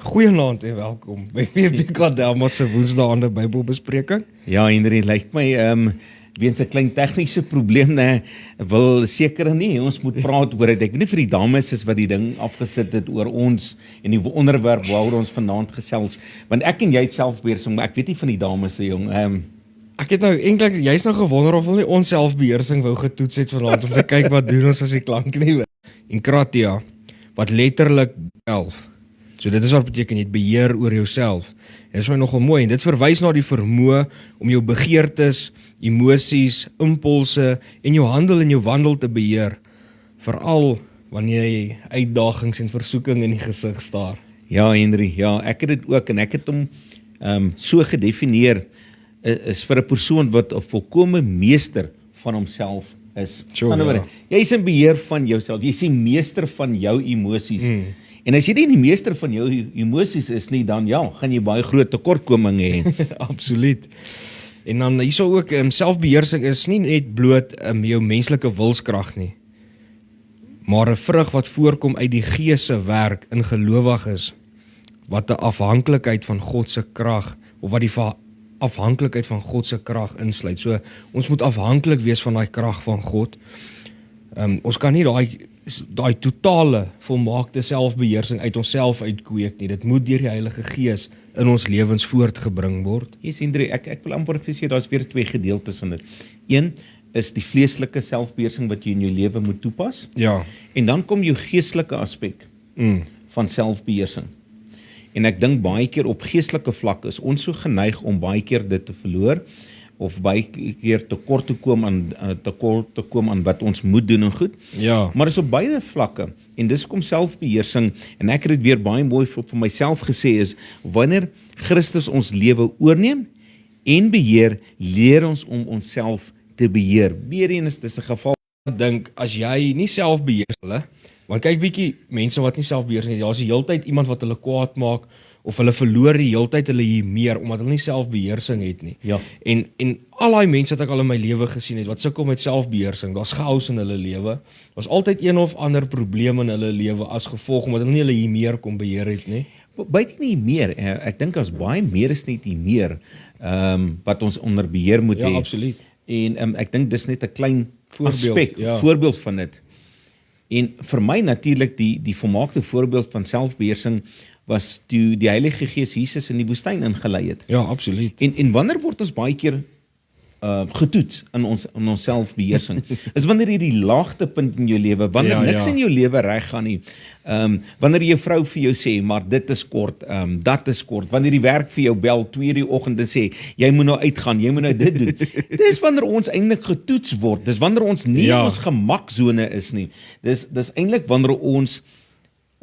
Goeienaand en welkom by PPK Delma se woensdaande Bybelbespreking. Ja, Henry, lyk my, weens 'n klein tegniese probleem, wil seker nie, ons moet praat oor dit. Ek weet nie vir die dames is wat die ding afgesit het oor ons en die onderwerp waaroor ons vanaand gesels, want ek en jy het selfbeheersing, maar ek weet nie van die dames se jong. Ek het nou eintlik jy's nou gewonder of hulle nie ons selfbeheersing wou getoets het vanaand om te kyk wat doen ons as die klank nie werk. En kratia, wat letterlik 11. So dit is wat beteken jy het beheer oor jouself. En dit is my nogal mooi en dit verwys na die vermoë om jou begeertes, emosies, impulse en jou handel en jou wandel te beheer, veral wanneer jy uitdagings en versoeking in die gesig staar. Ja, Henry, ja, ek het dit ook en ek het hom so gedefinieer is vir 'n persoon wat 'n volkomme meester van homself is. Sure, Ander woorde, jy is in beheer van jouself, jy is die meester van jou emosies. En as jy nie die meester van jou emosies is nie, dan ja, gaan jy baie groot tekortkominge hê. Absoluut. En dan hierso ook selfbeheersing is nie net bloot jou menslike wilskrag nie, maar 'n vrug wat voorkom uit die Gees se werk in gelowiges wat 'n afhanklikheid van God se krag of wat die afhanklikheid van God se krag insluit. So ons moet afhanklik wees van daai krag van God. Ons kan nie daai totale volmaakte selfbeheersing uit onsself uitkweek nie. Dit moet deur die Heilige Gees in ons lewens voortgebring word. Yes, Hendrik, ek wil amper sê daar's weer twee gedeeltes in dit. Een is die vleeslike selfbeheersing wat jy in jou lewe moet toepas. Ja. En dan kom jou geestelike aspek van selfbeheersing. En ek dink baie keer op geestelike vlak is ons so geneig om baie keer dit te verloor of baie keer tekort te kom aan wat ons moet doen en goed. Ja. Maar is op beide vlakke en dis kom selfbeheersing en ek het dit weer baie mooi vir myself gesê is wanneer Christus ons lewe oorneem en beheer, leer ons om onsself te beheer. Weereens dis 'n geval. Ek dink as jy nie selfbeheers hulle, want kyk bietjie mense wat nie selfbeheersing het, daar's die heeltyd iemand wat hulle kwaad maak of hulle verloor die heeltyd hulle hier meer omdat hulle nie selfbeheersing het nie. Ja. En al daai mense wat ek al in my lewe gesien het wat sukkel met selfbeheersing, daar's chaos in hulle lewe. Daar's altyd een of ander probleem in hulle lewe as gevolg omdat hulle nie hulle hier meer kon beheer het nie. Buite nie meer, ek dink as baie meer is net hier meer wat ons onder beheer moet hê. Ja, absoluut. En ek dink dis net 'n klein Voorbeeld, ja. voorbeeld van dit. En vir my natuurlik die volmaakte voorbeeld van selfbeheersing was toe die Heilige Gees Jesus in die woestyn ingelei het. Ja, absoluut. En wanneer word ons baie keer getoets in ons selfbeheersing? Is wanneer jy die laagtepunt in jou lewe, wanneer niks in jou lewe reg gaan nie. Wanneer jou vrou vir jou sê, maar dit is kort, dat is kort. Wanneer die werk vir jou bel 2:00 die oggend en sê, jy moet nou uitgaan, jy moet nou dit doen. Dis wanneer ons eintlik getoets word. Dis wanneer ons nie in ons gemaksone is nie. Dis eintlik wanneer ons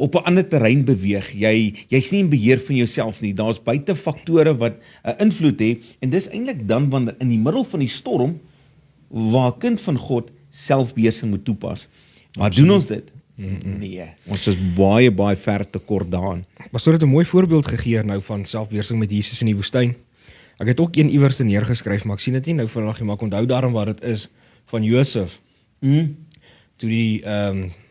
op 'n ander terrein beweeg. Jy's nie in beheer van jouself nie. Daar's buite faktore wat 'n invloed het en dis eintlik dan wanneer in die middel van die storm waar 'n kind van God selfbeheersing moet toepas. Maar doen ons dit? Nee, ons is baie ver te kort daarin. Pastoor het 'n mooi voorbeeld gegee nou van selfbeheersing met Jesus in die woestyn. Ek het ook een iewers neergeskryf, maar ek sien dit nie nou vandag nie, maar ek onthou daarom wat dit is van Josef. Toe die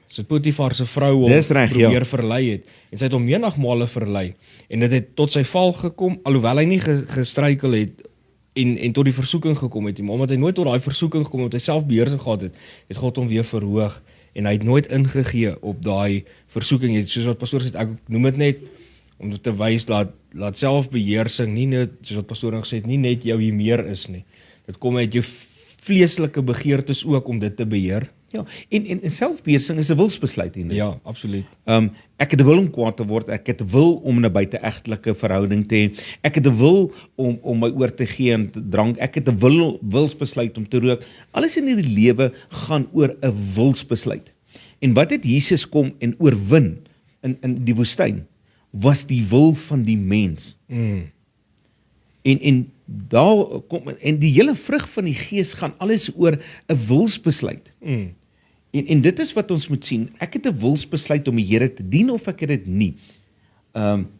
sy Potifar se vrou hom probeer verlei het en sy het hom menigmale verlei en dit het tot sy val gekom alhoewel hy nie gestruikel het en tot die versoeking gekom het nie, maar omdat hy nooit tot daai versoeking gekom het, hy selfbeheersing gehad het God hom weer verhoog en hy het nooit ingegee op daai versoeking het, soos wat pastoor sê, ek noem dit net om te wys dat selfbeheersing nie net, soos wat pastoor gesê het, nie net jou hier meer is nie, dit kom uit jou vleeslike begeertes ook om dit te beheer. Ja, en selfbeheersing is 'n wilsbesluit hier. Ja, absoluut. Ek het 'n wil om kwaad te word, ek het 'n wil om 'n buiteegtelike verhouding te hê, ek het 'n wil om my oor te gee aan drank, ek het 'n wilsbesluit om te rook. Alles in hierdie lewe gaan oor 'n wilsbesluit. En wat het Jesus kom en oorwin in die woestyn, was die wil van die mens. En daar kom en die hele vrug van die Gees gaan alles oor 'n wilsbesluit. En dit is wat ons moet sien. Ek het 'n wilsbesluit om die Here te dien of ek het dit nie.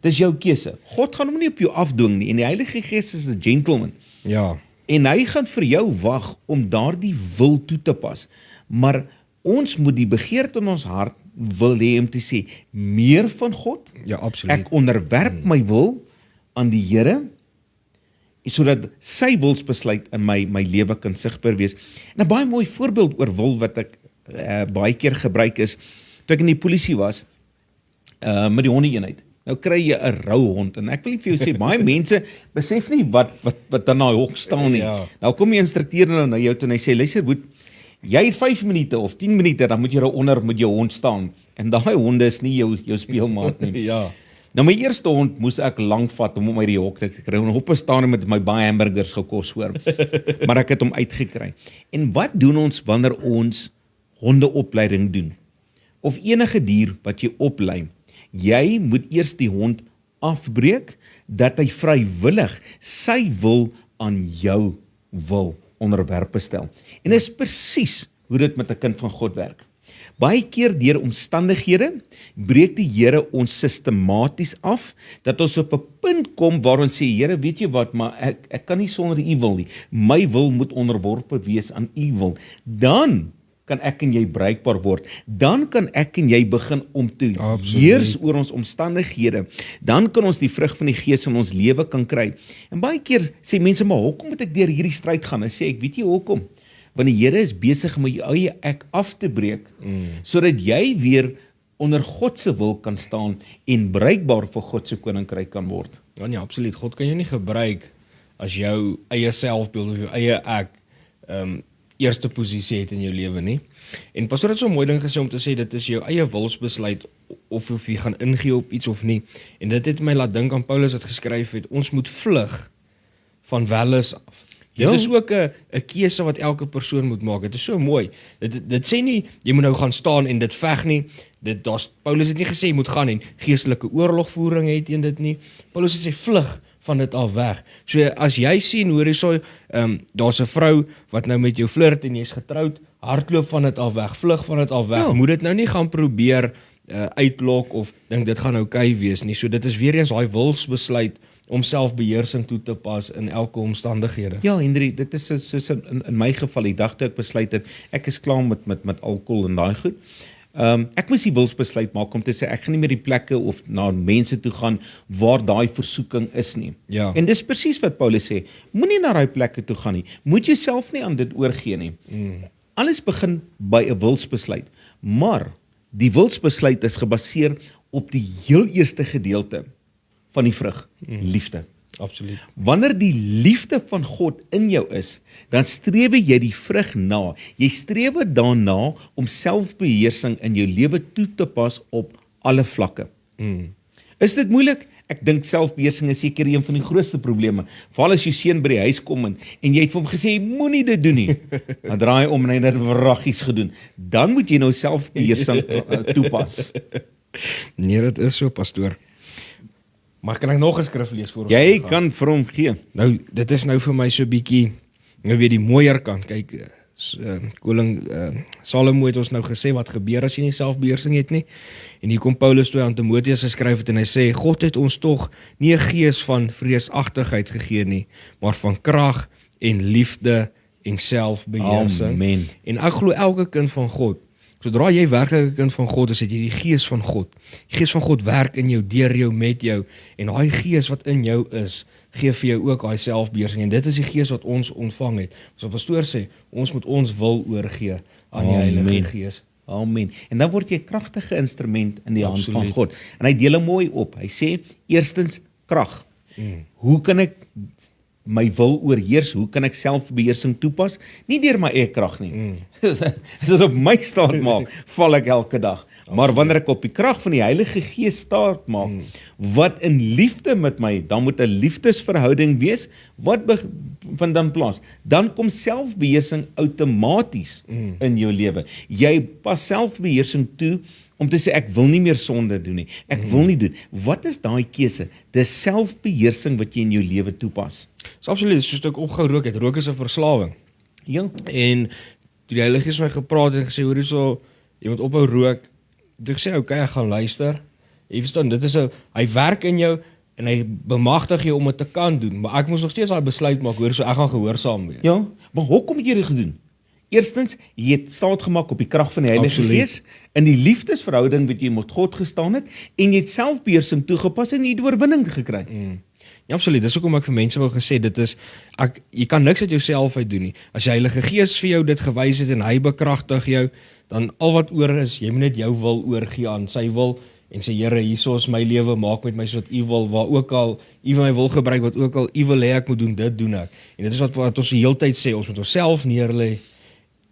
Dis jou keuse. God gaan hom nie op jou afdwing nie en die Heilige Gees is 'n gentleman. Ja. En hy gaan vir jou wag om daardie wil toe te pas. Maar ons moet die begeerte in ons hart wil hê om te sê, meer van God, Ja, absoluut. ek onderwerp my wil aan die Here, sodat sy wilsbesluit in my lewe kan sigbaar wees. En 'n baie mooi voorbeeld oor wil wat ek baie keer gebruik is, toe ek in die polisie was, met die hondeeenheid. Nou kry jy 'n rou hond, en ek wil nie vir jou sê, baie mense besef nie wat in daai hok staan nie. Ja. Nou kom die instrukteur nou na jou toe en hy sê, luister boet, jy het 5 minute of 10 minute, dan moet jy onder met jou hond staan. En daai honde is nie jou speelmaat nie. Ja. Nou my eerste hond moes ek lank vat om hom uit die hok te kry. En op 'n stadium met my baie hamburgers gekos hoor. Maar ek het hom uitgekry. En wat doen ons wanneer ons hondeopleiding doen? Of enige dier wat jy oplei? Jy moet eers die hond afbreek dat hy vrywillig sy wil aan jou wil onderwerpe stel. En dis presies hoe dit met 'n kind van God werk. Baie keer deur omstandighede breek die Here ons sistematies af, dat ons op 'n punt kom waar ons sê, Here, weet jy wat, maar ek kan nie sonder u wil nie. My wil moet onderworpe wees aan u wil. Dan kan ek en jy bruikbaar word. Dan kan ek en jy begin om te heers oor ons omstandighede. Dan kan ons die vrug van die Gees in ons lewe kan kry. En baie keer sê mense, maar hoekom moet ek deur hierdie stryd gaan? En sê ek, weet jy hoekom? Want die Here is besig om jou eie ek af te breek, sodat jy weer onder God se wil kan staan en bruikbaar vir God se koninkryk kan word. Ja, nee, absoluut. God kan jou nie gebruik as jou eie selfbeeld of jou eie ek eerste posisie het in jou lewe nie. En pastoor het so 'n mooi ding gesê om te sê, dit is jou eie wilsbesluit of jy gaan ingee op iets of nie. En dit het my laat dink aan Paulus wat geskryf het, ons moet vlug van welles af. Dit is ook 'n keuse wat elke persoon moet maak. Dit is so mooi. Dit sê nie jy moet nou gaan staan en dit veg nie. Paulus het nie gesê jy moet gaan en geestelike oorlogvoering het teen dit nie. Paulus het sê vlug van dit af weg. So as jy sien, hoor jy so, daar's 'n vrou wat nou met jou flirt en jy's getroud, hardloop van dit af weg, vlug van dit af weg. Ja. Moet dit nou nie gaan probeer uitlok of dink dit gaan oukei wees nie. So dit is weer eens daai wilsbesluit om selfbeheersing toe te pas in elke omstandighede. Ja, Henry, dit is soos in my geval, die dag toe ek besluit het, ek is klaar met alkohol en daai goed. Ek moes die wilsbesluit maak om te sê, ek gaan nie meer die plekke of na mense toe gaan waar daai versoeking is nie. Ja. En dis presies wat Paulus sê, moenie na daai plekke toe gaan nie, moet jouself nie aan dit oorgee nie. Alles begin by 'n wilsbesluit, maar die wilsbesluit is gebaseer op die heel eerste gedeelte van die vrug, liefde. Absoluut. Wanneer die liefde van God in jou is, dan streef jy die vrug na. Jy streef daarna om selfbeheersing in jou lewe toe te pas op alle vlakke. Is dit moeilik? Ek dink selfbeheersing is seker een van die grootste probleme. Veral as jou seun by die huis kom en jy het vir hom gesê, moenie dit doen nie. Dan draai hy om en hy het wraggies gedoen. Dan moet jy nou selfbeheersing toepas. Nee, dit is so, pastoor. Maar kan ek nog 'n skrif lees voor ons Jy gaan? kan vir hom gee. Nou, dit is nou vir my so bietjie, nou weer die mooier kant. Kyk, koning Salomo het ons nou gesê wat gebeur as jy nie selfbeheersing het nie. En hier kom Paulus toe aan Timoteus geskryf het en hy sê, God het ons tog nie 'n gees van vreesagtigheid gegee nie, maar van krag en liefde en selfbeheersing. Amen. En ek glo elke kind van God, sodra jy werklik 'n kind van God is, het jy die gees van God. Die gees van God werk in jou, deur jou, met jou. En daai gees wat in jou is, gee vir jou ook daai selfbeheersing. En dit is die gees wat ons ontvang het. So pastoor sê, ons moet ons wil oorgee aan die Heilige Gees. Amen. En dan word jy 'n kragtige instrument in die hand van Absoluut. God. En hy deel hom mooi op. Hy sê, eerstens krag. Hoe kan ek my wil oorheers? Hoe kan ek selfbeheersing toepas? Nie deur my eie krag nie. As dit op my staat maak, val ek elke dag. Maar wanneer ek op die krag van die Heilige Gees staat maak, wat in liefde met my, dan moet 'n liefdesverhouding wees, wat vind dan plaas? Dan kom selfbeheersing outomaties in jou lewe. Jy pas selfbeheersing toe om te sê, ek wil nie meer sonde doen nie. Ek wil nie doen. Wat is daai keuse? Dis selfbeheersing wat jy in jou lewe toepas. So absoluut, soos ek opgerook het, rook is 'n verslawing. Ja. En toe die Heilige Gees my gepraat het en gesê, hoor hierso, jy moet ophou rook. Toe ek sê, okay, ek gaan luister. Jy verstaan, dit is hy werk in jou en hy bemagtig jou om dit te kan doen, maar ek moes nog steeds daai besluit maak, hoor, so ek gaan gehoorsaam wees. Ja, maar hoekom het jy dit gedoen? Eerstens, jy het staat gemaak op die krag van die Heilige Gees, in die liefdesverhouding wat jy met God gestaan het, en jy het selfbeheersing toegepas en jy het oorwinning gekry. Ja, absoluut. Dis hoekom ek vir mense wou gesê, jy kan niks uit jouself uit doen nie. As die Heilige Gees vir jou dit gewys het en hy bekragtig jou, dan al wat oor is, jy moet net jou wil oorgee aan sy wil, en sê, Here, hierso is my lewe, maak met my sodat U wil, waar ook al U my wil gebruik, wat ook al U wil hê ek moet doen, dit doen ek. En dit is wat ons die hele tyd sê, ons moet onsself neerlê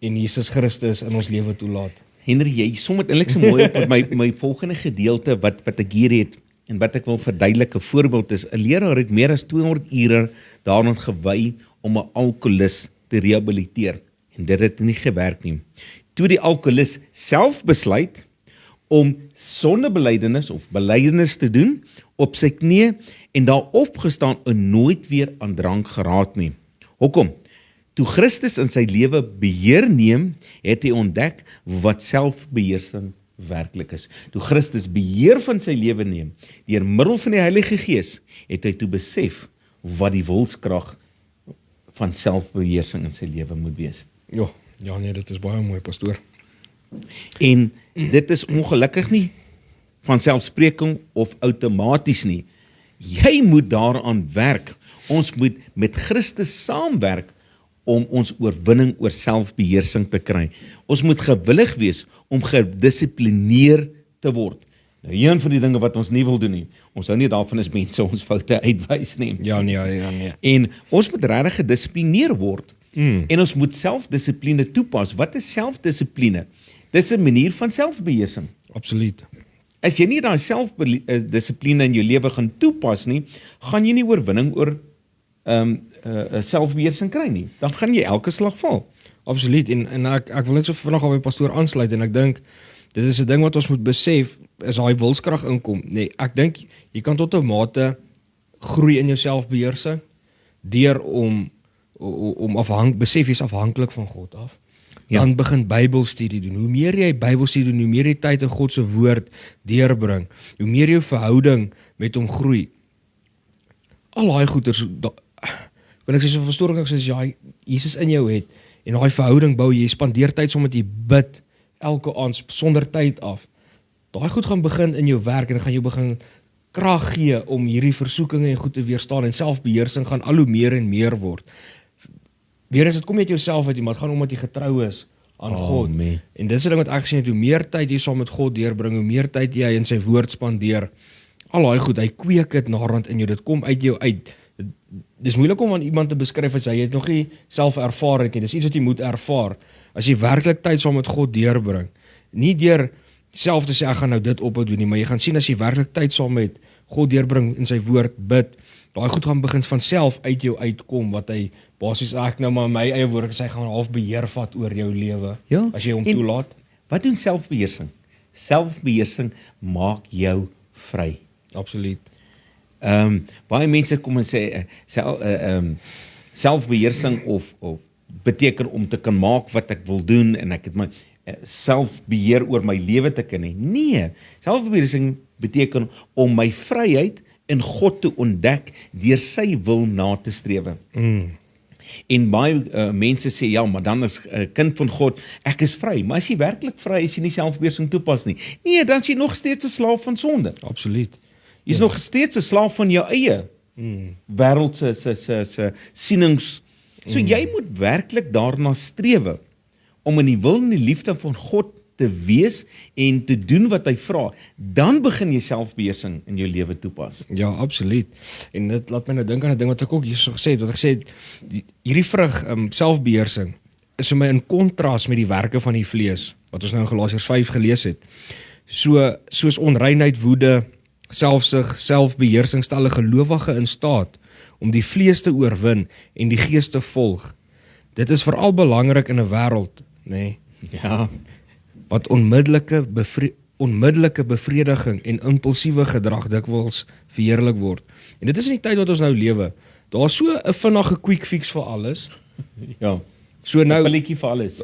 en Jesus Christus in ons lewe toelaat. Henry, jy som het eintlik so mooi op met my volgende gedeelte wat ek hier het, en wat ek wil verduidelik, 'n voorbeeld is, 'n leraar het meer as 200 ure daaraan gewy om 'n alkoholist te rehabiliteer, en dit het nie gewerk nie. Toe die alkoholist self besluit om sondebelydenis of belydenis te doen op sy knie en daar opgestaan en nooit weer aan drank geraak nie. Hoekom? Toe Christus in sy lewe beheer neem, het hy ontdek wat selfbeheersing werklik is. Toe Christus beheer van sy lewe neem, deur middel van die Heilige Gees, het hy toe besef wat die wilskrag van selfbeheersing in sy lewe moet wees. Ja, nee, dit is baie mooi, pastoor. En dit is ongelukkig nie van selfspreking of outomaties nie. Jy moet daaraan werk. Ons moet met Christus saamwerk om ons oorwinning oor selfbeheersing te kry. Ons moet gewillig wees om gedissiplineer te word. Nou, een van die dinge wat ons nie wil doen nie, ons hou nie daarvan as mense ons foute uitwys nie. Ja, nee. En ons moet regtig gedissiplineer word. En ons moet selfdissipline toepas. Wat is selfdissipline? Dis 'n manier van selfbeheersing. Absoluut. As jy nie daai selfdissipline in jou lewe gaan toepas nie, gaan jy nie oorwinning oor selfbeheersing kry nie. Dan gaan jy elke slag val. Absoluut. En ek wil net so vinnig op my pastoor aansluit, en ek dink dit is 'n ding wat ons moet besef, as daai wilskrag inkom. Nee, ek dink jy kan tot 'n mate groei in jou selfbeheersing deur om besef jy's afhanklik van God af. Dan begin Bybelstudie doen. Hoe meer jy Bybelstudie doen, hoe meer jy tyd in God se woord deurbring, hoe meer jou verhouding met hom groei. Al daai goeters, kan ek sê so verstoring as jy Jesus in jou het, en daai verhouding bou, jy spandeer tyd saam met jy bid, elke aand, sonder tyd af. Daai goed gaan begin in jou werk, en gaan jou begin krag gee om hierdie versoekinge en goed te weerstaan, en selfbeheersing gaan al hoe meer en meer word. Weer eens, dit kom net jouself uit, maar het gaan omdat jy getrou is aan God. En dis 'n ding wat ek gesien het, hoe meer tyd jy saam met God deurbring, hoe meer tyd jy in sy woord spandeer, al daai goed, hy kweek dit naderhand in jou, dit kom uit jou uit. Dis moeilik om aan iemand te beskryf as jy het nog nie self ervaar het nie, dis iets wat jy moet ervaar, as jy werklik tyd saam met God deurbring, nie deur self te sê, ek gaan nou dit ophou doen nie, maar jy gaan sien as jy werklik tyd saam met God deurbring in sy woord, bid, daai goed gaan begin van self uit jou uitkom, wat hy basies, ek nou maar my eie woorde sê, gaan half beheer vat oor jou lewe, as jy hom toelaat. Wat doen selfbeheersing? Selfbeheersing maak jou vry. Absoluut. Baie mense kom en sê, selfbeheersing of beteken om te kan maak wat ek wil doen, en ek het my selfbeheer oor my lewe te kan hê. Nee, selfbeheersing beteken om my vryheid in God te ontdek deur sy wil na te strewe. En baie mense sê, ja, maar dan is 'n kind van God, ek is vry. Maar as jy werklik vry is, jy nie selfbeheersing toepas nie. Nee, dan is jy nog steeds 'n slaaf van sonde. Absoluut. Jy is nog steeds 'n slaaf van jou eie wêreld se sienings. So jy moet werklik daarna strewe om in die wil en die liefde van God te wees en te doen wat hy vra. Dan begin jy selfbeheersing in jou lewe toepas. Ja, absoluut. En dit laat my nou dink aan 'n ding wat ek ook hierso gesê het, wat ek sê, hierdie vrug, selfbeheersing, is vir my in kontras met die werke van die vlees, wat ons nou in Galasiërs 5 gelees het. Soos onreinheid, woede, selfsug, selfbeheersing stel 'n gelowige in staat om die vlees te oorwin en die gees te volg. Dit is veral belangrik in 'n wêreld, nê, Ja. wat onmiddellike bevrediging en impulsiewe gedrag dikwels verheerlik word. En dit is in die tyd wat ons nou lewe. Daar's so 'n vinnige quick fix vir alles. Ja. So nou 'n pilletjie vir alles.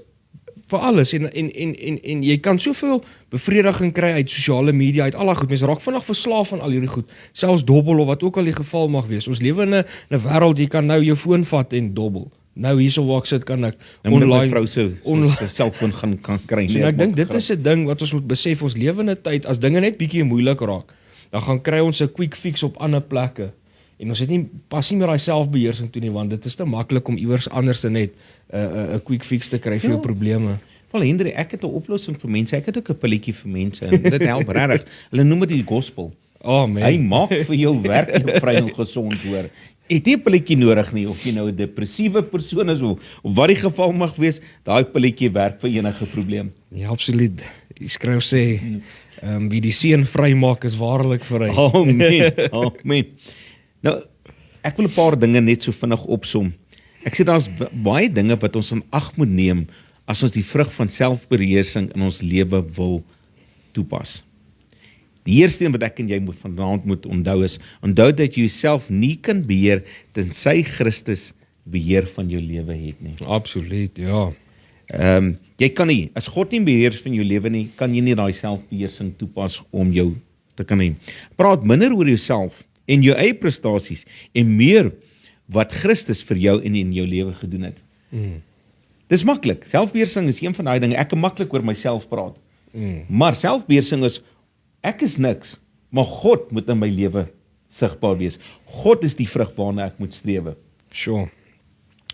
Vir alles en jy kan soveel bevrediging kry uit sosiale media, uit al daai goed. Mense raak vinnig verslaaf aan al hierdie goed. Selfs dobbel of wat ook al die geval mag wees. Ons lewe in 'n wêreld, jy kan nou jou foon vat en dobbel. nou hierso waar ek sit kan ek Nou moet ek my online vrou se selfoon gaan kry. So, ek dink dit is 'n ding wat ons moet besef, ons lewe in 'n tyd as dinge net bietjie moeilik raak, dan gaan kry ons 'n quick fix op ander plekke. En ons het nie pas nie meer daai selfbeheersing toe nie, want dit is te maklik om iewers anders net 'n quick fix te kry vir jou probleme. Wel Hendrik, ek het 'n oplossing vir mense. Ek het ook 'n pilletjie vir mense en dit help regtig. Hulle noem dit die gospel. Oh man. Hy maak vir jou werklik vry en gesond hoor. Jy het nie 'n pilletjie nodig nie of jy nou 'n depressiewe persoon is of wat die geval mag wees, daai pilletjie werk vir enige probleem. Ja, absoluut. Die skryf sê, wie die seun vrymaak is waarlik vry. Amen. Amen. Nou, ek wil 'n paar dinge net so vinnig opsom. Ek sê daar's baie dinge wat ons in ag moet neem as ons die vrug van selfbeheersing in ons lewe wil toepas. Die eerste een wat ek en jy vanaand moet onthou is, onthou dat jy jouself nie kan beheer tensy Christus beheer van jou lewe het nie. Absoluut, ja. Jy kan nie, as God nie beheer van jou lewe nie, kan jy nie daai selfbeheersing toepas om jou te kan hê. Praat minder oor jouself en jou eie prestasies en meer wat Christus vir jou en in jou lewe gedoen het. Dis maklik. Selfbeheersing is een van daai dinge. Ek kan maklik oor myself praat. Maar selfbeheersing is ek is niks, maar God moet in my lewe sigbaar wees. God is die vrug waarna ek moet strewe. Sure.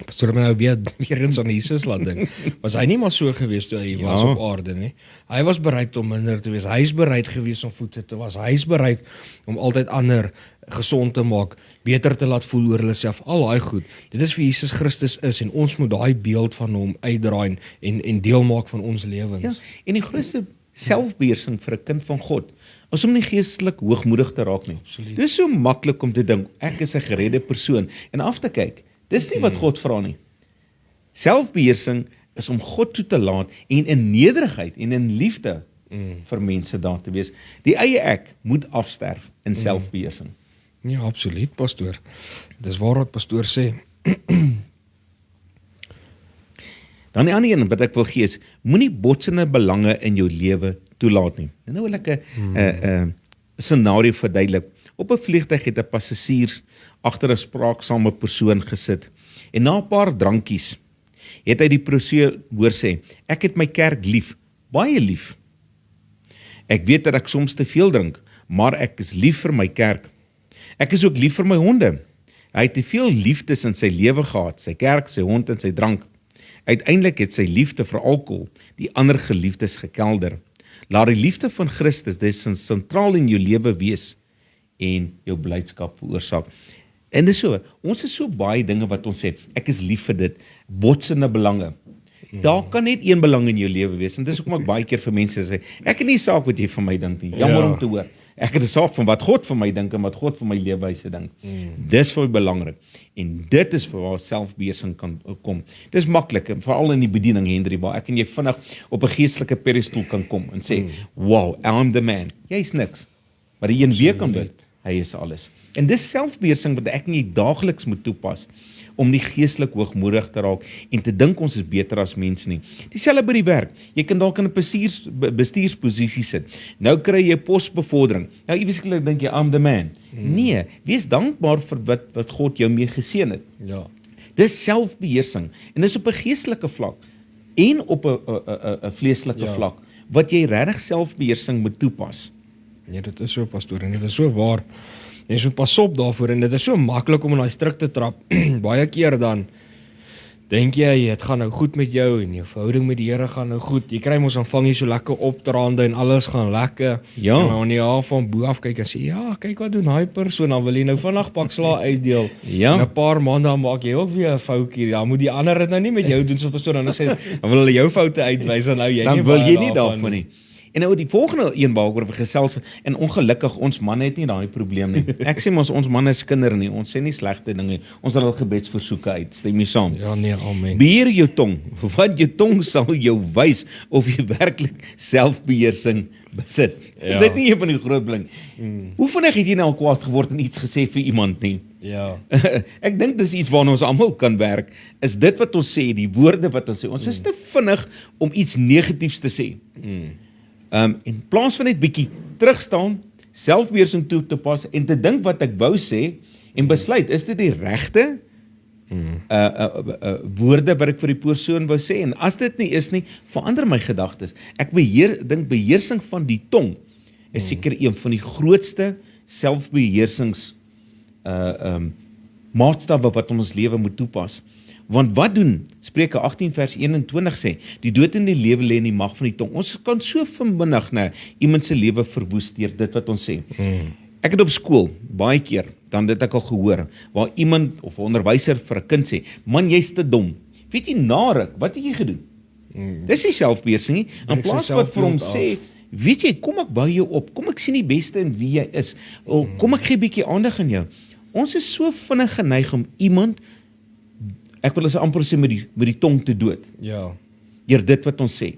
Pastoor, my nou weer eens aan Jesus laat dink. Was hy nie maar so gewees toe hy was op aarde nie? Hy was bereid om minder te wees. Hy is bereid gewees om voete te was. Hy is bereid om altyd ander gesond te maak, beter te laat voel oor hulle self. Al daai goed. Dit is wie Jesus Christus is en ons moet daai beeld van hom uitdraai en deel maak van ons lewens. Ja, en die grootste selfbeheersing vir 'n kind van God is om nie geestelik hoogmoedig te raak nie. Absoluut. Dis so maklik om te dink ek is 'n geredde persoon en af te kyk. Dis nie wat God vra nie. Selfbeheersing is om God toe te laat en in nederigheid en in liefde vir mense daar te wees. Die eie ek moet afsterf in selfbeheersing. Ja, absoluut, pastoor. Dis waar wat pastoor sê. Dan die ander een wat ek wil gee is, moenie botsende belange in jou lewe toelaat nie. En nou wil ek 'n scenario verduidelik. Op 'n vliegtuig het 'n passasier agter 'n spraaksame persoon gesit. En na 'n paar drankies het hy die persoon hoor sê, ek het my kerk lief, baie lief. Ek weet dat ek soms te veel drink, maar ek is lief vir my kerk. Ek is ook lief vir my honde. Hy het te veel liefdes in sy lewe gehad, sy kerk, sy hond en sy drank. Uiteindelik het sy liefde vir alkohol die ander geliefdes gekelder. Laat die liefde van Christus dis sentraal in jou lewe wees en jou blydskap veroorsaak. En dis so, ons is so baie dinge wat ons sê, ek is lief vir dit, botsende belange. Daar kan net een belang in jou lewe wees, en dis hoekom ek baie keer vir mense sê, ek het nie saak wat jy van my dink nie, jammer om te hoor. Ek het 'n saak van wat God van my dink en wat God van my leefwyse dink. Dis vir my belangrik. En dit is vir waar selfbeheersing kan kom. Dis maklik, veral in die bediening, Hendrik, waar ek en jy vinnig op 'n geestelike pedestal kan kom en sê, wow, I'm the man. Jy's niks. Maar die een weet kan dit, hy is alles. En dis selfbeheersing wat ek en jy daagliks moet toepas, om nie geestelik hoogmoedig te raak en te dink ons is beter as mense nie. Dieselfde by die werk. Jy kan dalk in 'n bestuursposisie sit. Nou kry jy posbevordering. Nou iewesiklik dink jy, I'm the man. Nee, wees dankbaar vir wat God jou mee geseën het. Ja. Dis selfbeheersing en dis op 'n geestelike vlak en op 'n vleeslike vlak wat jy regtig selfbeheersing moet toepas. Nee, dit is so, pastoor, en dit is so waar. Jy moet pas op daarvoor en dit is so maklik om in daai struik te trap. Baie keer dan dink jy dit gaan nou goed met jou en jou verhouding met die Here gaan nou goed. Jy kry mos aanvang jy so lekker opdraande en alles gaan lekker. Ja. En dan ja, van bo af kyk en sê, ja, kyk wat doen daai persoon, dan wil jy nou vinnig pak slaag uitdeel. Ja. En 'n paar maande dan maak jy ook weer 'n foutjie. Dan moet die ander dit nou nie met jou doen so pastoor, dan sê dan wil hulle jou foute uitwys en nou jy Dan nie wil baie jy nie daarvan nie. En nou die volgende een waaroor we gesels, en ongelukkig ons manne het nie daai probleem nie. Ek sê mos ons manne is kinder nie, ons sê nie slegte dinge nie. Ons sal gebedsversoeke uit, stem jy saam? Ja, nee, amen. Beheer jou tong, want jou tong sal jou wys of jy werklik selfbeheersing besit. Ja. Dit nie een van die groot bling. Hoe vinnig het jy nou al kwaad geword en iets gesê vir iemand nie? Ja. Ek dink dis iets waarna ons almal kan werk, is dit wat ons sê, die woorde wat ons sê. Ons is te vinnig om iets negatiefs te sê. In plaas van net bietjie terugstaan, selfbeheersing toe te pas en te dink wat ek wou sê en besluit, is dit die regte woorde wat ek vir die persoon wou sê, en as dit nie is nie, verander my gedagtes. Ek dink beheersing van die tong is seker een van die grootste selfbeheersings maatstawwe wat ons lewe moet toepas. Want wat doen Spreuke 18 vers 21 sê, die dood en die lewe lê in die mag van die tong. Ons kan so verminnig iemand se lewe verwoes deur dit wat ons sê. Ek het op skool baie keer, dan dit ek al gehoor, waar iemand of 'n onderwyser vir 'n kind sê, man, jy's te dom. Weet jy, na ruk, wat het jy gedoen? Dis nie selfbeheersing nie. In plaas wat vir hom sê, weet jy, kom ek bou jou op, kom ek sien die beste in wie jy is, kom ek gee bietjie aandag aan jou. Ons is so vinnig geneig om iemand, ek wil as amper sê met die tong te dood. Ja. Deur dit wat ons sê.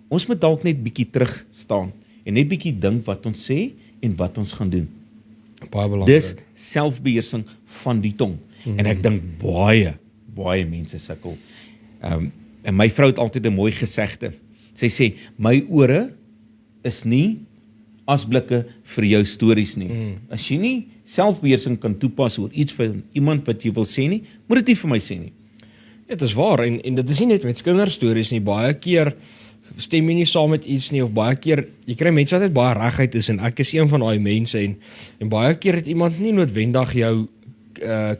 Ons moet dalk net bietjie terug staan en net bietjie dink wat ons sê en wat ons gaan doen. Baie belangrik. Dis selfbeheersing van die tong. En ek dink baie mense sukkel. En my vrou het altyd 'n mooi gesegde. Sy sê, my ore is nie asblikke vir jou stories nie. As jy nie selfbeheersing kan toepas oor iets van iemand wat jy wil sê nie, moet dit nie vir my sê nie. Dit is waar, en dit is nie net met kinderstories nie, baie keer stem jy nie saam met iets nie, of baie keer, jy kry mense wat baie reguit is, en ek is een van daai mense, en baie keer het iemand nie noodwendig jou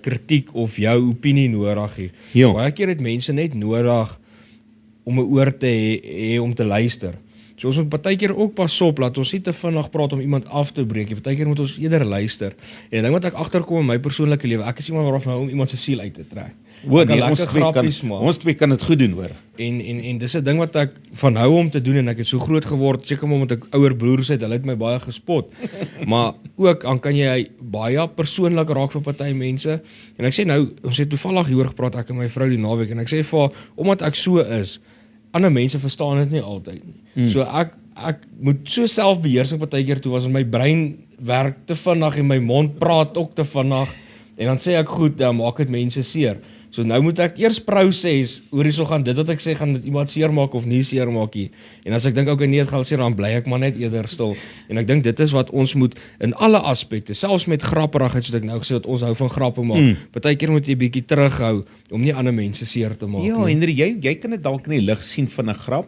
kritiek of jou opinie nodig nie. Ja. Baie keer het mense net nodig om 'n oor te hê om te luister. So ons moet partykeer ook pas op, laat ons nie te vinnig praat om iemand af te breek nie. Partykeer moet ons eerder luister. En 'n ding wat ek agterkom in my persoonlike lewe, ek is iemand waarvan hou om iemand se siel uit te trek. Hoor, nee, Ek kan ons lekker twee grappies maak. ons twee kan dit goed doen, hoor. En dis 'n ding wat ek van hou om te doen, en ek het so groot geword, seker omdat ek ouer broers het, hulle het my baie gespot. Maar ook dan kan jy baie persoonlik raak vir party mense. En ek sê nou, ons het toevallig hieroor gepraat, ek en my vrou die naweek, en ek sê vir haar, omdat ek so is, ander mense verstaan dit nie altyd nie. So ek moet so selfbeheersing partykeer toe was, en my brein werk te vinnig en my mond praat ook te vinnig, en dan sê ek goed, dan maak dit mense seer. So nou moet ek eers proses, oor hierso gaan dit wat ek sê, gaan dit iemand seermaak of nie seermaak nie. En as ek dink okay, nee, dit gaan seer, dan bly ek maar net eerder stil. En ek dink dit is wat ons moet in alle aspekte, selfs met grapperigheid, soos ek nou gesê het, ons hou van grappe maak. Partykeer moet jy bietjie terughou om nie ander mense seer te maak Ja, nie. Henry, jy kan dit dalk in die lig sien van 'n grap.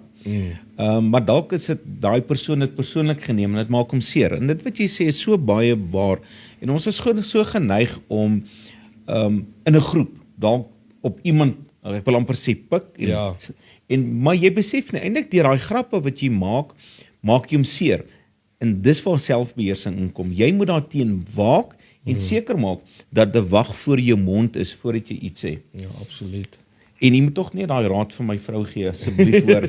Maar dalk is dit daai persoon het persoonlik geneem en dit maak hom seer. En dit wat jy sê is so baie waar. En ons is so geneig om in 'n groep dalk op iemand, ek wil amper sê pik, maar jy besef nie, eintlik deur daai grappe wat jy maak jy hom seer. En dis waar selfbeheersing inkom. Jy moet daarteen waak en seker maak dat 'n wag voor jou mond is voordat jy iets sê. Ja, absoluut. En jy moet tog nie daai raad vir my vrou gee asseblief, hoor.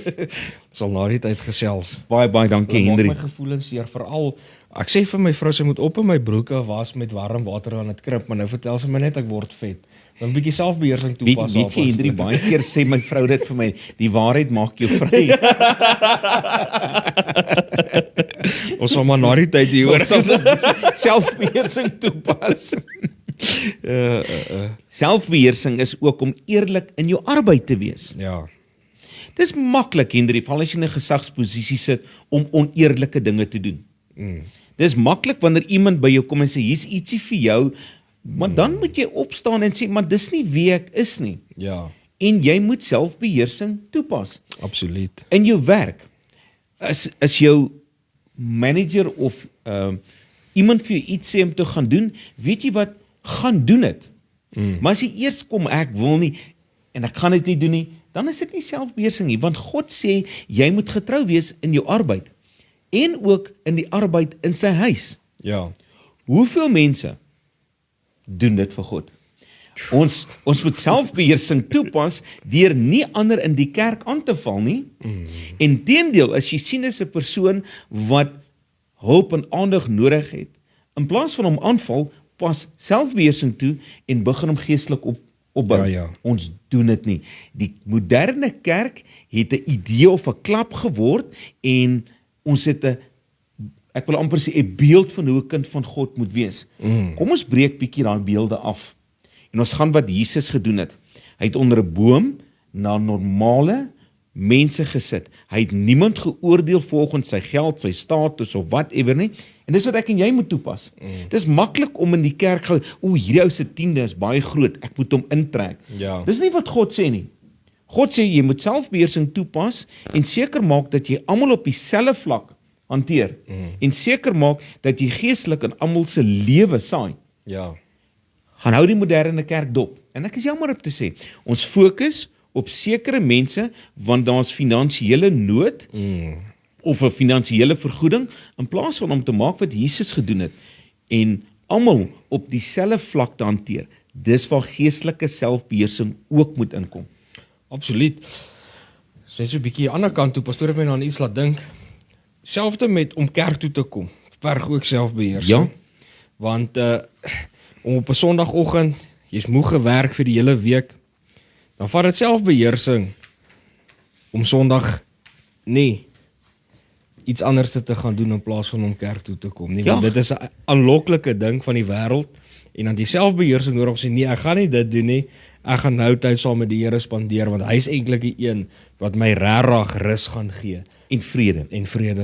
Sal na die tyd gesels. Baie dankie, Dit maak Henry. my gevoelens seer, veral ek sê vir my vrou, sy moet op in my broeke was met warm water aan dit krimp, maar nou vertel sy my net ek word vet. Dan 'n bietjie selfbeheersing toepas. Weet jy, Henry, baie keer sê my vrou dit vir my, die waarheid maak jou vry. Ons sal maar na die tyd hier hoor. Selfbeheersing toepas. Selfbeheersing is ook om eerlik in jou arbeid te wees. Ja. Dis maklik, Henry, veral as jy in 'n gesagsposisie sit, om oneerlike dinge te doen. Dis maklik wanneer iemand by jou kom en sê, hier's ietsie vir jou, maar dan moet jy opstaan en sê, maar dis nie wie ek is nie. Ja, En jy moet selfbeheersing toepas. absoluut. In jou werk, as jou manager of iemand vir jou iets sê om te gaan doen, weet jy wat, gaan doen dit. Maar as jy eers kom, ek wil nie, en ek gaan dit nie doen nie, dan is dit nie selfbeheersing nie, want God sê, jy moet getrou wees in jou arbeid, en ook in die arbeid in sy huis. Ja. Hoeveel mense doen dit vir God? Ons moet selfbeheersing toepas deur nie ander in die kerk aan te val nie. Inteendeel, as jy sien is 'n persoon wat hulp en aandag nodig het, in plaas van hom aanval, pas selfbeheersing toe en begin hom geestelik opbou. Ja. Ons doen dit nie. Die moderne kerk het 'n idee of 'n klap geword en ons het 'n, ek wil amper sê, 'n beeld van hoe 'n kind van God moet wees. Kom ons breek bietjie daai beelde af. En ons gaan wat Jesus gedoen het. Hy het onder 'n boom na normale mense gesit. Hy het niemand geoordeel volgens sy geld, sy status of whatever nie. En dis wat ek en jy moet toepas. Dis maklik om in die kerk gou, hierdie ou se tiende is baie groot, ek moet hom intrek. Ja. Dis nie wat God sê nie. God sê jy moet selfbeheersing toepas en seker maak dat jy almal op dieselfde vlak hanteer. En seker maak dat jy geestelik in almal se lewe saai. Ja. Gaan hou die moderne kerk dop. En ek is jammer om te sê, ons fokus op sekere mense want daar's finansiële nood of 'n finansiële vergoeding in plaas van om te maak wat Jesus gedoen het en almal op dieselfde vlak te hanteer. Dis waar geestelike selfbeheersing ook moet inkom. Absoluut. So net so 'n bietjie aan die ander kant toe, pastoor het my nou aan iets laat dink. Selfde met om kerk toe te kom, verg ook selfbeheersing. Ja. Want om op 'n Sondagoggend, jy's moeg gewerk vir die hele week, dan vat dit selfbeheersing om Sondag nie iets anders te gaan doen in plaas van om kerk toe te kom nie. Want dit is 'n aanloklike ding van die wêreld en dan die selfbeheersing nodig om sê nee, ek gaan nie dit doen nie. Ek gaan nou tyd saam met die Here spandeer want hy is eintlik die een wat my regtig rus gaan gee En vrede.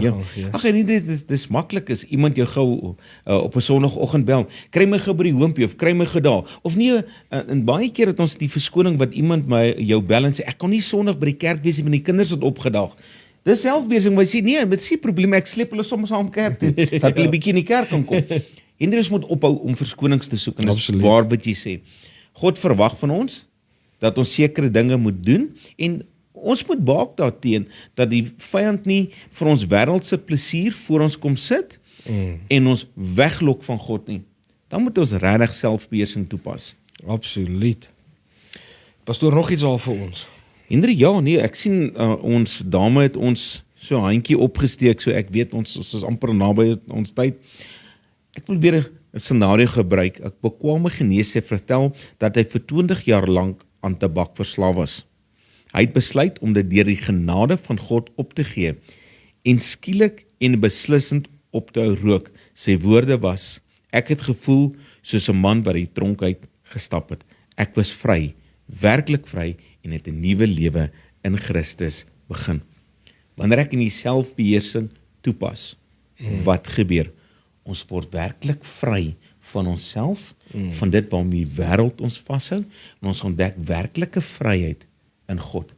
gaan gee. Ag nee, dis maklik as iemand jou gou op 'n Sondagoggend bel. Kry my gou by die hoompie of kry my gou daar. Of nee, in baie keer het ons die verskoning wat iemand jou bel en sê ek kan nie Sondag by die kerk wees nie want die kinders het opgedag. Dis selfbeheersing, maar sê nee, dit is nie probleem, ek sleep hulle soms saam kerk toe, dat hulle bietjie in die kerk kan kom. Hendrius moet ophou om verskonings te soek en dis waar wat jy sê. God verwag van ons dat ons sekere dinge moet doen en ons moet waak daarteen dat die vyand nie vir ons wêreldse plesier voor ons kom sit en ons weglok van God nie. Dan moet ons regtig selfbeheersing toepas. Absoluut. Pastoor, nog iets al vir ons? Hendrik, ja, nee, ek sien ons dame het ons so 'n handjie opgesteek, so ek weet ons is amper naby ons tyd. Ek wil weer 'n scenario gebruik. 'n Bekwame geneesheer vertel dat hy vir 20 jaar lank aan tabak verslaaf was. Hy het besluit om dit deur die genade van God op te gee en skielik en beslissend op te hou rook. Sy woorde was: ek het gevoel soos 'n man wat die tronk uit gestap het. Ek was vry, werklik vry en het 'n nuwe lewe in Christus begin. Wanneer ek in die selfbeheersing toepas, wat gebeur? Ons word werklik vry van onsself, van dit waarmee die wêreld ons vashou, en ons ontdek werklike vryheid in God.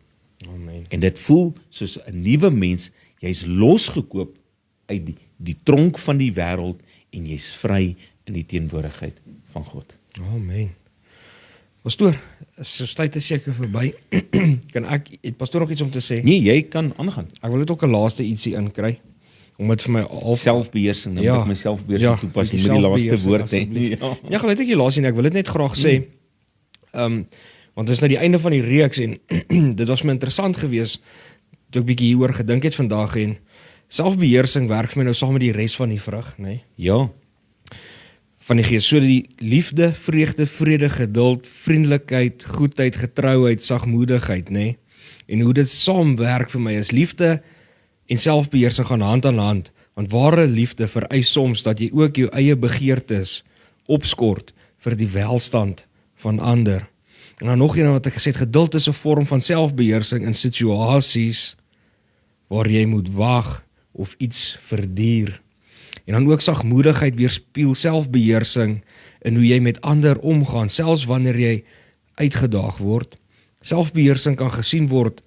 Amen. En dit voel soos 'n nuwe mens, jy's losgekoop uit die tronk van die wêreld en jy's vry in die teenwoordigheid van God. Amen. Pastoor, so tyd is seker verby. Het pastoor nog iets om te sê? Nee, jy kan aangaan. Ek wil net ook 'n laaste ietsie inkry. Om dit vir my al Selfbeheersing, nou moet ek my selfbeheersing toepas, die jy moet die laaste selfbeheersing woord hê. asseblief. Ja, gelyk ek die laaste nie, ek wil dit net graag sê. Want dit is nou die einde van die reeks en dit was my interessant geweest toe ek bietjie hieroor gedink het vandag en selfbeheersing werk vir my nou saam met die res van die vrug, nê? Ja. Van die Gees, so die liefde, vreugde, vrede, geduld, vriendelikheid, goedheid, getrouheid, sagmoedigheid, nê? En hoe dit saamwerk vir my is liefde en selfbeheersing gaan hand aan hand, want ware liefde vereis soms dat jy ook jou eie begeertes opskort vir die welstand van ander. En dan nog een wat ek gesê het, geduld is 'n vorm van selfbeheersing in situasies waar jy moet wag of iets verduur. En dan ook sagmoedigheid weerspieël selfbeheersing in hoe jy met ander omgaan, selfs wanneer jy uitgedaag word. Selfbeheersing kan gesien word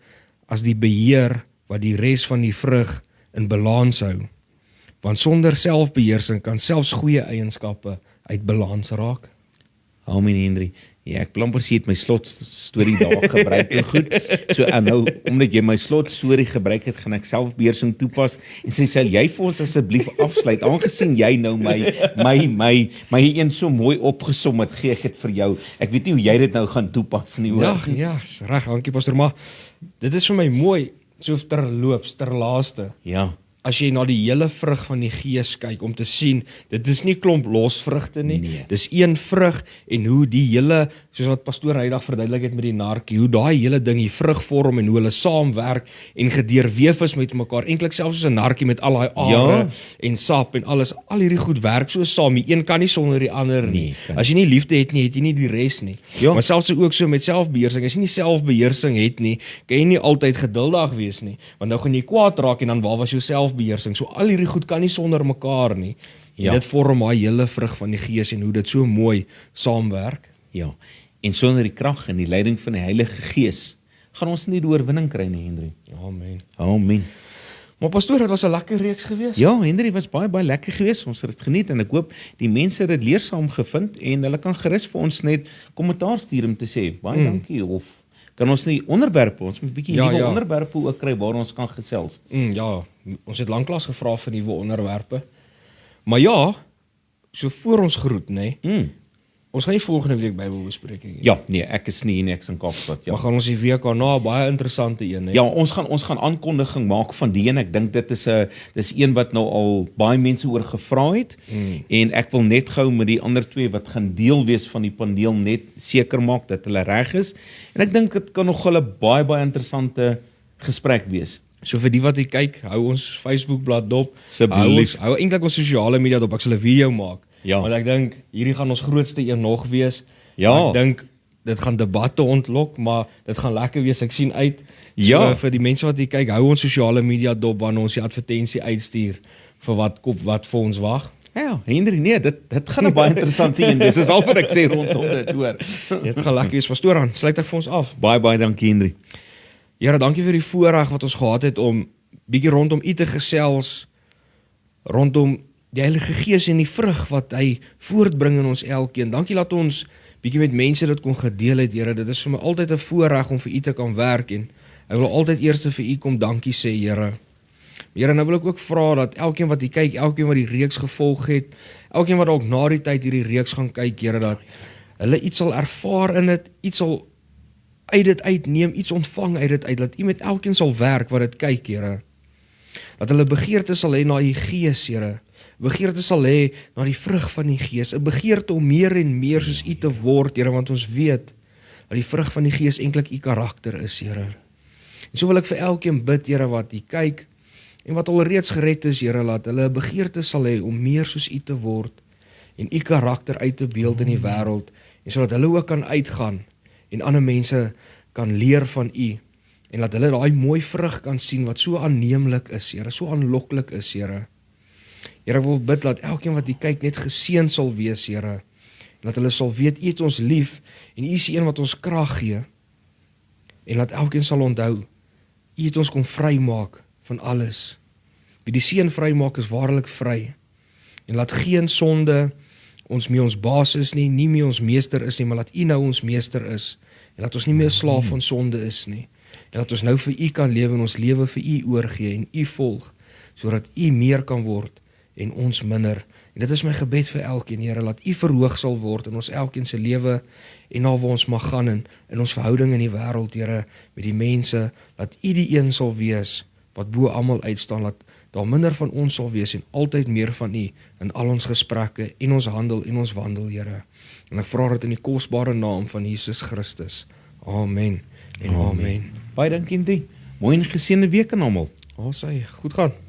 as die beheer wat die res van die vrug in balans hou. Want sonder selfbeheersing kan selfs goeie eienskappe uit balans raak. Amen, Henry. Ja, ek plan presies het my slot storie daar gebruik en goed. So en nou omdat jy my slot storie gebruik het, gaan ek selfbeheersing toepas en sê jy vir ons asseblief afsluit. Aangesien jy nou my een so mooi opgesom het, gee ek dit vir jou. Ek weet nie hoe jy dit nou gaan toepas nie, hoor. Ja, reg, dankie pastoor, maar dit is vir my mooi so terloops, ter laaste. Ja. As jy na die hele vrug van die Gees kyk om te sien, dit is nie klomp los vrugte nie, Nee. Dis een vrug en hoe die hele, soos wat pastoor hydag verduidelik het met die narkie, hoe daai hele ding die vrug vorm en hoe hulle saamwerk en gedeurweef is met mekaar, eintlik selfs soos 'n narkie met al daai are en sap en alles, al hierdie goed werk so saam, die een kan nie sonder die ander nie. As jy nie liefde het nie, het jy nie die res nie. Ja. Maar selfs ook so met selfbeheersing, as jy nie selfbeheersing het nie, kan jy nie altyd geduldig wees nie, want nou gaan jy kwaad raak en dan waar was jou selfbeheersing? So al hierdie goed kan nie sonder mekaar nie. Ja. Dit vorm daai hele vrug van die Gees en hoe dit so mooi saamwerk. Ja. En sonder die krag en die leiding van die Heilige Gees gaan ons nie die oorwinning kry nie, Henry. Amen. Amen. Maar pastoor, dit was 'n lekker reeks geweest. Ja, Henry, was baie lekker geweest. Ons het dit geniet en ek hoop die mense het dit leersaam gevind en hulle kan gerus vir ons net kommentaar stuur om te sê baie dankie of kan ons nie onderwerpe, ons moet 'n bietjie nuwe onderwerpe ook kry waar ons kan gesels. Ja, ons het lanklaas gevra vir nuwe onderwerpe. Maar ja, so voor ons groet, nê. Ons gaan nie volgende week Bybelbespreking hê. Ja, nee, ek is nie niks in Kaapstad, ja. Maar gaan ons die week daarna baie interessante een hê. Ja, ons gaan aankondiging maak van die en ek dink dit is een wat nou al baie mense oor gevra het en ek wil net gou met die ander twee wat gaan deel wees van die paneel net seker maak dat hulle reg is en ek dink dit kan nog 'n baie interessante gesprek wees. So vir die wat hier kyk, hou ons Facebookblad dop. Asseblief. Hou eintlik ons sosiale media dop. Ek sal 'n video maak. Ja. Want ek dink hierdie gaan ons grootste een nog wees. Ja. Ek dink dit gaan debatte ontlok, maar dit gaan lekker wees. Ek sien uit. Ja. So vir die mense wat hier kyk, hou ons sosiale media dop wanneer ons die advertensie uitstuur vir wat vir ons wag. Ja, Henry, nee, dit gaan 'n baie interessante een wees. Dis al wat ek sê rondom dit, hoor. Dit gaan lekker wees. Pastoor, dan sluit ek vir ons af. Baie dankie, Henry. Here, dankie vir die voorreg wat ons gehad het om bietjie rondom U te gesels, rondom die Heilige Gees en die vrug wat hy voortbring in ons elkeen. Dankie dat ons bietjie met mense dit kon gedeel het, Here. Dit is vir my altyd 'n voorreg om vir U te kan werk en ek wil altyd eers vir U kom dankie sê, Here. Here, nou wil ek ook vra dat elkeen wat hier kyk, elkeen wat die reeks gevolg het, elkeen wat dalk na die tyd hierdie reeks gaan kyk, Here, dat hulle iets sal ervaar in dit, iets sal uit dit uitneem, iets ontvang uit dit uit, dat U met elkeen sal werk wat dit kyk, Here. Dat hulle begeerte sal hê na U Gees, Here. Begeerte sal hê na die vrug van die Gees, 'n begeerte om meer en meer soos U te word, Here, want ons weet dat die vrug van die Gees eintlik U karakter is, Here. En so wil ek vir elkeen bid, Here, wat hier kyk en wat al reeds gered is, Here, laat hulle 'n begeerte sal hê om meer soos U te word en U karakter uit te beeld in die wêreld en sodat hulle ook kan uitgaan en ander mense kan leer van U en dat hulle daai mooi vrug kan sien wat so aanneemlik is, Here, so aanloklik is, Here. Here, ek wil bid dat elkeen wat hier kyk net geseën sal wees, Here, en dat hulle sal weet U het ons lief en U is die een wat ons krag gee en dat elkeen sal onthou U het ons kom vrymaak van alles. Wie die Seun vrymaak is waarlik vry en laat geen sonde ons mee ons baas is nie meer ons meester is nie, maar laat U nou ons meester is en laat ons nie meer slaaf van sonde is nie en laat ons nou vir U kan lewe en ons lewe vir U oorgee en U volg sodat U meer kan word en ons minder. En dit is my gebed vir elkeen, Here, laat U verhoog sal word in ons elkeen se lewe en na waar ons mag gaan in ons verhouding in die wêreld, Here, met die mense, laat U die een sal wees wat bo almal uitstaan, laat daar minder van ons sal wees en altyd meer van U in al ons gesprekke en ons handel en ons wandel, Here. En ek vra dit in die kosbare naam van Jesus Christus. Amen en amen. Baie dankie, Henry. Mooi en geseënde week aan almal. Ons sê, goed gaan.